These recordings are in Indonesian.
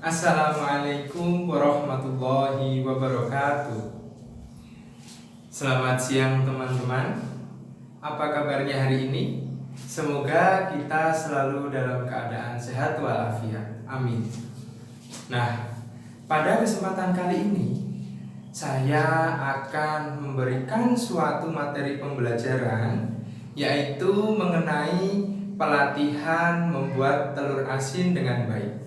Assalamualaikum warahmatullahi wabarakatuh. Selamat siang teman-teman. Apa kabarnya hari ini? Semoga kita selalu dalam keadaan sehat walafiat. Amin. Nah, pada kesempatan kali ini saya akan memberikan suatu materi pembelajaran, yaitu mengenai pelatihan membuat telur asin dengan baik.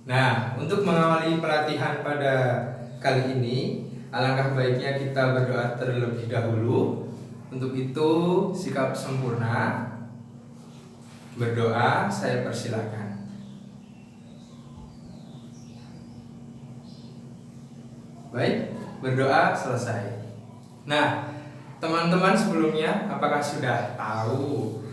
Nah, untuk mengawali pelatihan pada kali ini, alangkah baiknya kita berdoa terlebih dahulu. Untuk itu, sikap sempurna berdoa, saya persilakan. Baik, berdoa selesai. Nah, teman-teman sebelumnya, apakah sudah tahu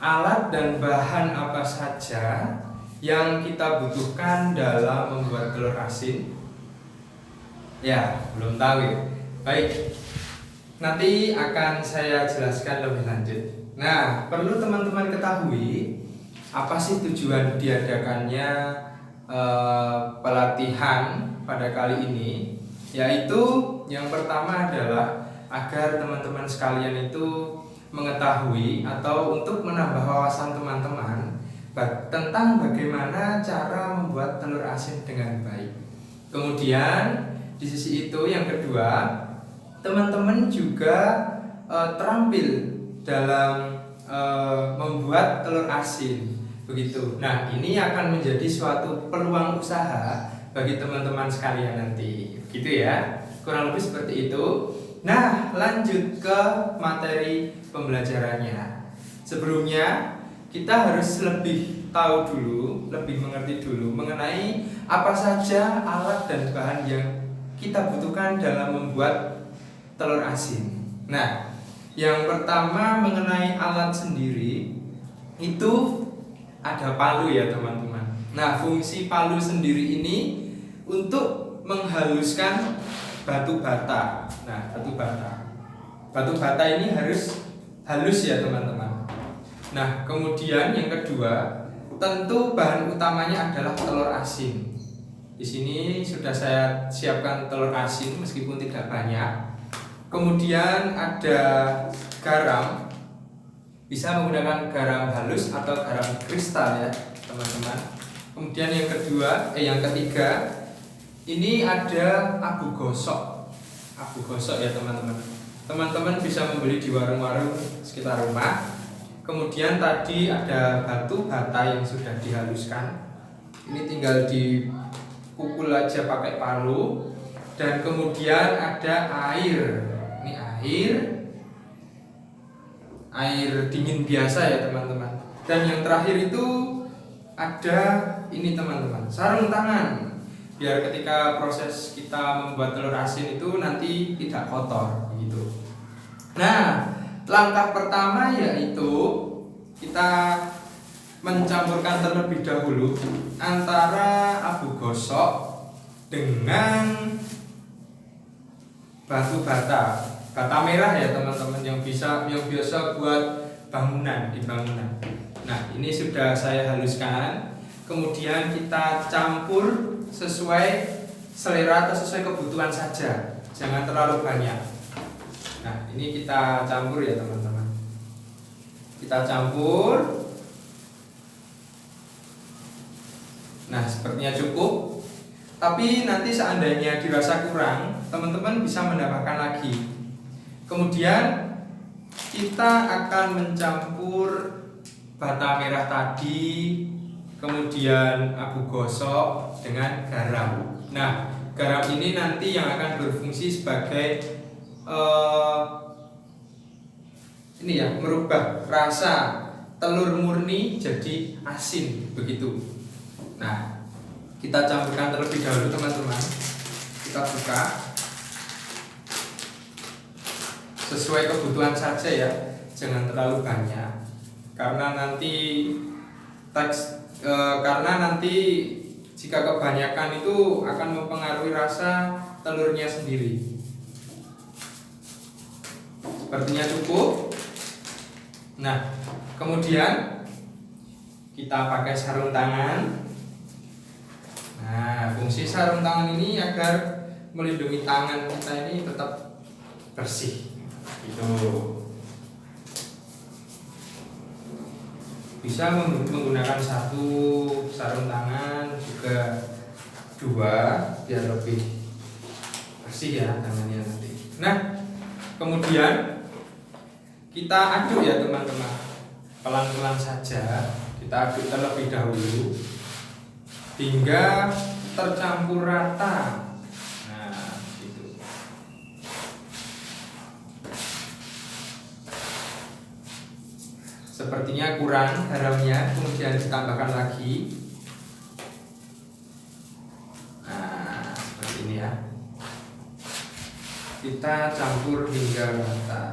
alat dan bahan apa saja yang kita butuhkan dalam membuat telur asin? Ya, belum tahu ya. Baik, nanti akan saya jelaskan lebih lanjut. Nah, perlu teman-teman ketahui apa sih tujuan diadakannya pelatihan pada kali ini? Yaitu yang pertama adalah agar teman-teman sekalian itu mengetahui atau untuk menambah wawasan teman-teman tentang bagaimana cara membuat telur asin dengan baik. Kemudian di sisi itu yang kedua, teman-teman juga terampil dalam membuat telur asin, begitu. Nah, ini akan menjadi suatu peluang usaha bagi teman-teman sekalian nanti, gitu ya. Kurang lebih seperti itu. Nah, lanjut ke materi pembelajarannya. Sebelumnya kita harus lebih tahu dulu, lebih mengerti dulu mengenai apa saja alat dan bahan yang kita butuhkan dalam membuat telur asin. Nah, yang pertama mengenai alat sendiri, itu ada palu ya teman-teman. Nah, fungsi palu sendiri ini untuk menghaluskan batu bata. Nah, batu bata ini harus halus ya teman-teman. Nah, kemudian yang kedua, tentu bahan utamanya adalah telur asin. Di sini sudah saya siapkan telur asin meskipun tidak banyak. Kemudian ada garam, bisa menggunakan garam halus atau garam kristal ya teman-teman. Kemudian yang ketiga, ini ada abu gosok ya teman-teman. Teman-teman bisa membeli di warung-warung sekitar rumah. Kemudian tadi ada batu bata yang sudah dihaluskan. Ini tinggal dipukul aja pakai palu. Dan kemudian ada air. Ini air dingin biasa ya teman-teman. Dan yang terakhir itu ada ini teman-teman, sarung tangan. Biar ketika proses kita membuat telur asin itu nanti tidak kotor begitu. Nah, langkah pertama yaitu kita mencampurkan terlebih dahulu antara abu gosok dengan batu bata merah ya teman-teman, yang biasa buat di bangunan. Nah, ini sudah saya haluskan. Kemudian kita campur sesuai selera atau sesuai kebutuhan saja, jangan terlalu banyak. Nah, ini kita campur ya teman-teman. Kita campur. Nah, sepertinya cukup. Tapi nanti seandainya dirasa kurang, teman-teman bisa menambahkan lagi. Kemudian kita akan mencampur bata merah tadi, kemudian abu gosok dengan garam. Nah, garam ini nanti yang akan berfungsi sebagai merubah rasa telur murni jadi asin begitu. Nah, kita campurkan terlebih dahulu teman-teman. Kita buka sesuai kebutuhan saja ya, jangan terlalu banyak. Karena nanti jika kebanyakan itu akan mempengaruhi rasa telurnya sendiri. Sepertinya cukup. Nah, kemudian kita pakai sarung tangan. Nah, fungsi sarung tangan ini agar melindungi tangan kita ini tetap bersih. Itu bisa menggunakan satu sarung tangan, juga dua, biar lebih bersih ya tangannya nanti. Nah, kemudian kita aduk ya teman-teman, pelan-pelan saja. Kita aduk terlebih dahulu hingga tercampur rata. Nah, gitu. Sepertinya kurang garamnya, kemudian ditambahkan lagi. Nah, seperti ini ya. Kita campur hingga rata.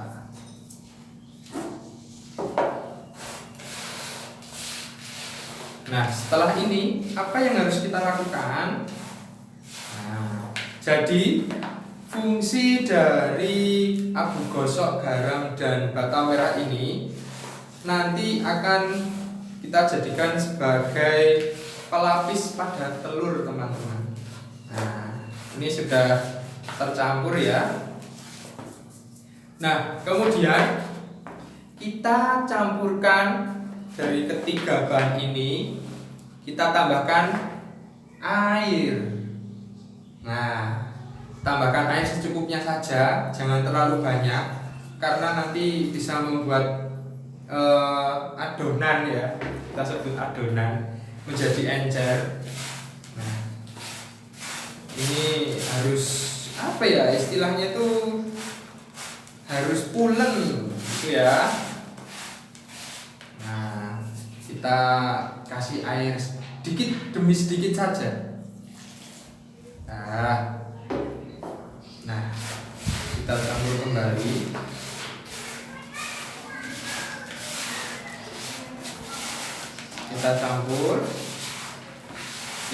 Nah, setelah ini apa yang harus kita lakukan? Nah, jadi fungsi dari abu gosok, garam, dan bata merah ini nanti akan kita jadikan sebagai pelapis pada telur teman-teman. Nah, ini sudah tercampur ya. Nah, kemudian kita campurkan dari ketiga bahan ini, kita tambahkan air. Nah, tambahkan air secukupnya saja, jangan terlalu banyak, karena nanti bisa membuat adonan ya, kita sebut adonan, menjadi encer. Nah, ini harus apa ya istilahnya tuh, harus pulen gitu ya. Nah, kita kasih air sedikit demi sedikit saja. Nah, kita campur kembali. Kita campur,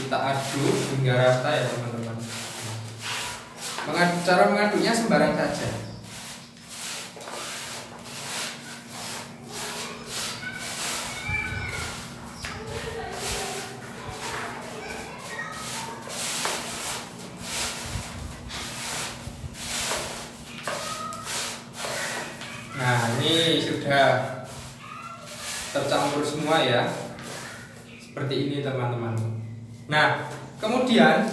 kita aduk hingga rata ya teman-teman. Cara mengaduknya sembarang saja. Nah, ini sudah tercampur semua ya. Seperti ini teman-teman. Nah, kemudian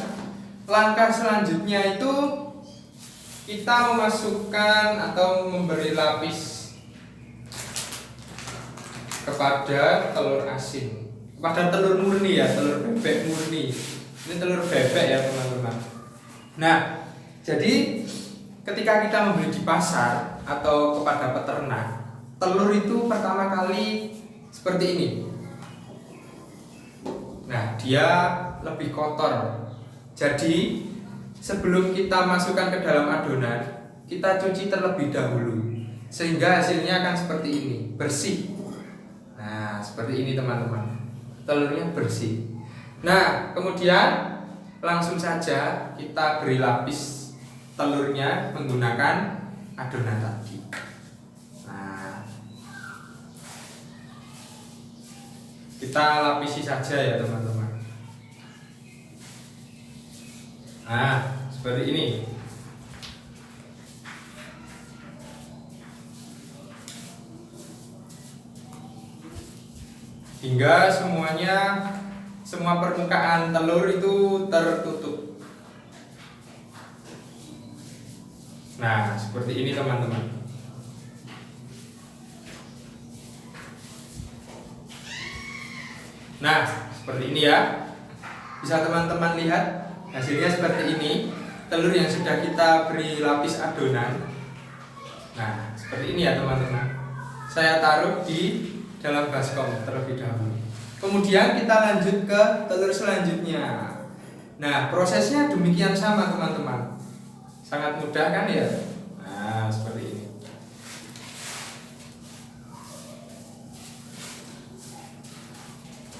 langkah selanjutnya itu kita memasukkan atau memberi lapis kepada telur asin, kepada telur murni ya, telur bebek murni. Ini telur bebek ya teman-teman. Nah, jadi ketika kita membeli di pasar atau kepada peternak, telur itu pertama kali seperti ini. Nah, dia lebih kotor. Jadi sebelum kita masukkan ke dalam adonan, kita cuci terlebih dahulu, sehingga hasilnya akan seperti ini, bersih. Nah, seperti ini teman-teman, telurnya bersih. Nah, kemudian langsung saja kita beri lapis telurnya menggunakan adonan tadi. Nah, kita lapisi saja ya teman-teman. Nah, seperti ini. Hingga semua permukaan telur itu tertutup. Nah, seperti ini teman-teman. Nah, seperti ini ya. Bisa teman-teman lihat hasilnya seperti ini. Telur yang sudah kita beri lapis adonan. Nah, seperti ini ya teman-teman. Saya taruh di dalam baskom terlebih dahulu. Kemudian kita lanjut ke telur selanjutnya. Nah, prosesnya demikian sama teman-teman. Sangat mudah kan ya? Nah, seperti ini.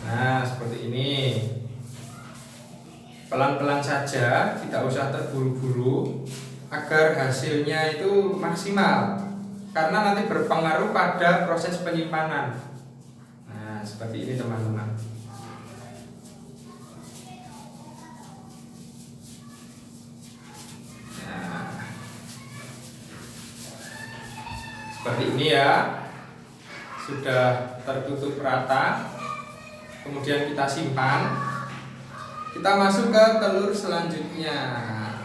Nah, seperti ini. Pelan-pelan saja, tidak usah terburu-buru agar hasilnya itu maksimal. Karena nanti berpengaruh pada proses penyimpanan. Nah, seperti ini teman-teman. seperti ini ya, sudah tertutup rata. Kemudian kita simpan, kita masuk ke telur selanjutnya.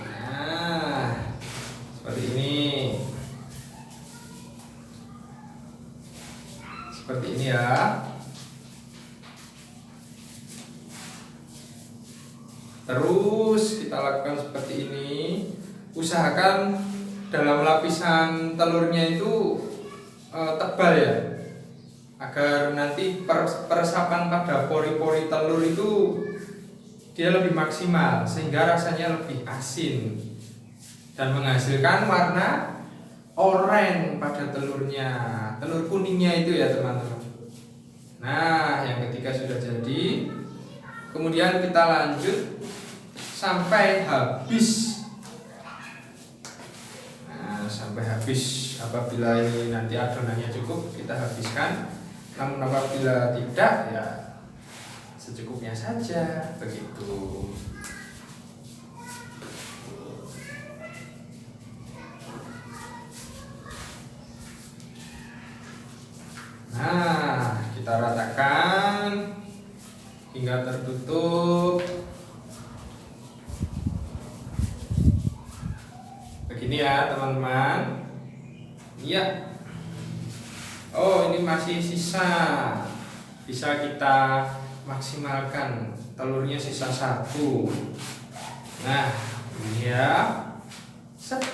Nah, seperti ini, seperti ini ya. Terus kita lakukan seperti ini. Usahakan dalam lapisan telurnya itu tebal ya, agar nanti peresapan pada pori-pori telur itu dia lebih maksimal, sehingga rasanya lebih asin dan menghasilkan warna oranye pada telurnya, telur kuningnya itu ya teman-teman. Nah, yang ketiga sudah jadi. Kemudian kita lanjut sampai habis. Sampai habis. Apabila ini nanti adonannya cukup, kita habiskan. Namun apabila tidak, ya secukupnya saja, begitu. Nah, kita ratakan hingga tertutup. Begini ya teman-teman. Iya. Oh, ini masih sisa. Bisa kita maksimalkan. Telurnya sisa 1. Nah, ini ya. Set.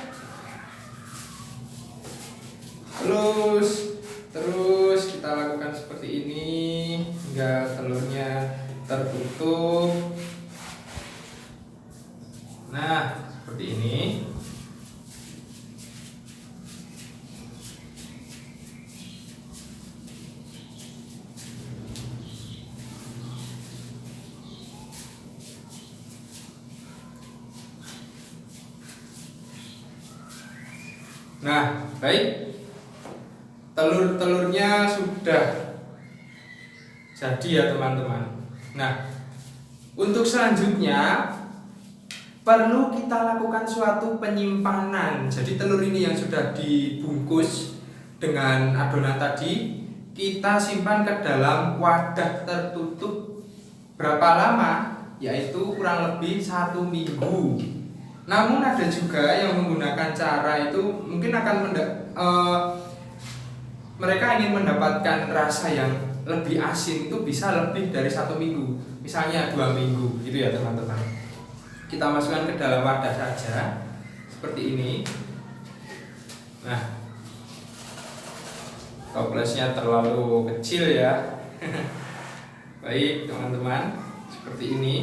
Terus kita lakukan seperti ini hingga telurnya tertutup. Nah, seperti ini. Nah, baik. Telur-telurnya sudah jadi ya teman-teman. Nah, untuk selanjutnya perlu kita lakukan suatu penyimpanan. Jadi telur ini yang sudah dibungkus dengan adonan tadi, kita simpan ke dalam wadah tertutup berapa lama? Yaitu kurang lebih 1 minggu. Namun ada juga yang menggunakan cara itu mungkin akan mereka ingin mendapatkan rasa yang lebih asin, itu bisa lebih dari 1 minggu, misalnya 2 minggu gitu ya teman-teman. Kita masukkan ke dalam wadah saja seperti ini. Nah, toplesnya terlalu kecil ya. Baik teman-teman, seperti ini.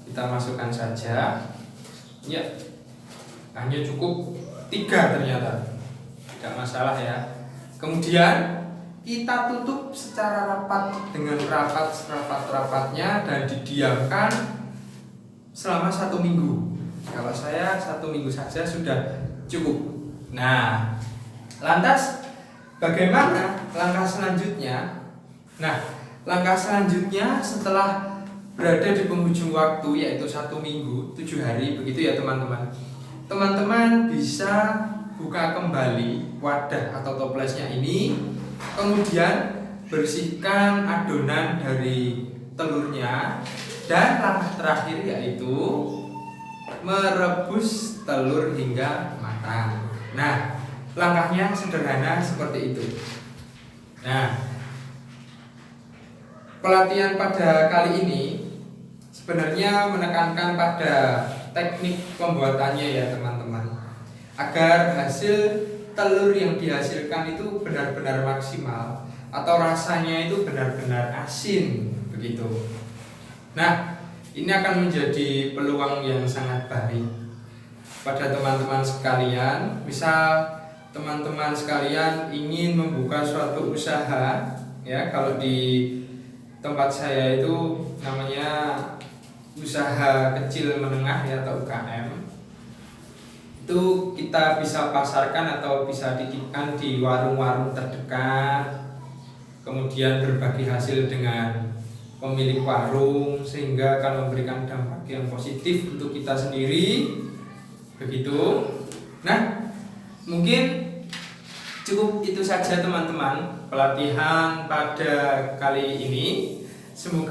Kita masukkan saja. Ya, hanya cukup 3 ternyata, tidak masalah ya. Kemudian kita tutup secara rapat dengan rapat-rapatnya dan didiamkan selama 1 minggu. Kalau saya 1 minggu saja sudah cukup. Nah, lantas bagaimana langkah selanjutnya? Nah, langkah selanjutnya setelah berada di penghujung waktu, yaitu 1 minggu 7 hari, begitu ya teman-teman. Teman-teman bisa buka kembali wadah atau toplesnya ini, kemudian bersihkan adonan dari telurnya, dan langkah terakhir yaitu merebus telur hingga matang. Nah, langkahnya sederhana seperti itu. Nah, pelatihan pada kali ini sebenarnya menekankan pada teknik pembuatannya ya teman-teman, agar hasil telur yang dihasilkan itu benar-benar maksimal atau rasanya itu benar-benar asin begitu. Nah, ini akan menjadi peluang yang sangat baik pada teman-teman sekalian. Misal teman-teman sekalian ingin membuka suatu usaha ya, kalau di tempat saya itu namanya usaha kecil menengah ya, atau UKM. Itu kita bisa pasarkan atau bisa titipkan di warung-warung terdekat, kemudian berbagi hasil dengan pemilik warung, sehingga akan memberikan dampak yang positif untuk kita sendiri begitu. Nah, mungkin cukup itu saja teman-teman pelatihan pada kali ini. Semoga